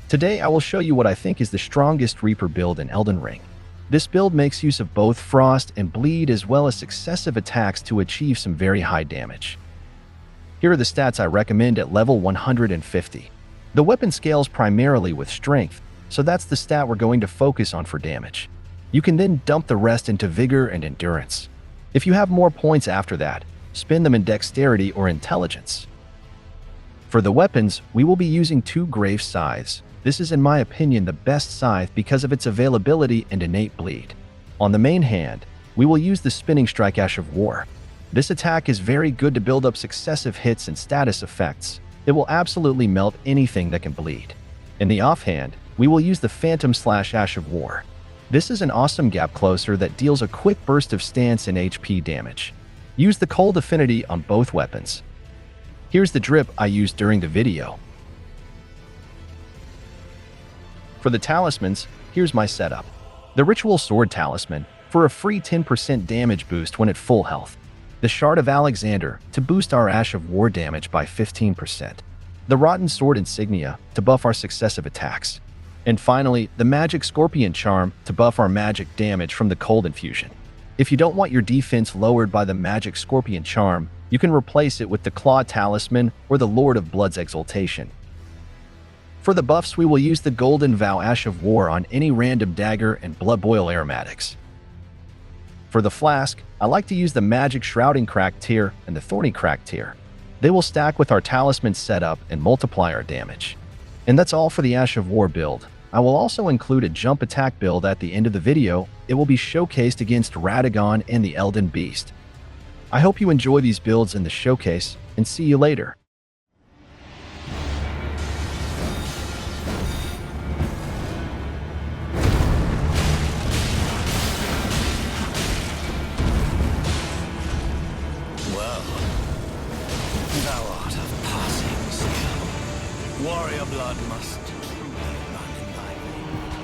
Today I will show you what I think is the strongest Reaper build in Elden Ring. This build makes use of both Frost and Bleed as well as successive attacks to achieve some very high damage. Here are the stats I recommend at level 150. The weapon scales primarily with strength, so that's the stat we're going to focus on for damage. You can then dump the rest into vigor and endurance. If you have more points after that, spend them in dexterity or intelligence. For the weapons, we will be using 2 Grave Scythes. This is in my opinion the best scythe because of its availability and innate bleed. On the main hand, we will use the Spinning Strike Ash of War. This attack is very good to build up successive hits and status effects. It will absolutely melt anything that can bleed. In the offhand, we will use the Phantom Slash Ash of War. This is an awesome gap closer that deals a quick burst of stance and HP damage. Use the Cold Affinity on both weapons. Here's the drip I used during the video. For the talismans, here's my setup. The Ritual Sword Talisman, for a free 10% damage boost when at full health. The Shard of Alexander, to boost our Ash of War damage by 15%. The Rotten Sword Insignia, to buff our successive attacks. And finally, the Magic Scorpion Charm, to buff our magic damage from the Cold Infusion. If you don't want your defense lowered by the Magic Scorpion Charm, you can replace it with the Claw Talisman or the Lord of Blood's Exaltation. For the buffs, we will use the Golden Vow Ash of War on any random dagger and Bloodboil Aromatics. For the flask, I like to use the Magic Shrouding Crack tier and the Thorny Crack tier. They will stack with our talisman setup and multiply our damage. And that's all for the Ash of War build. I will also include a jump attack build at the end of the video. It will be showcased against Radagon and the Elden Beast. I hope you enjoy these builds in the showcase, and see you later. Well, thou art of passing skill. Warrior blood must truly run in thy veins.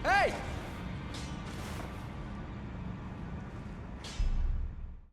Hey!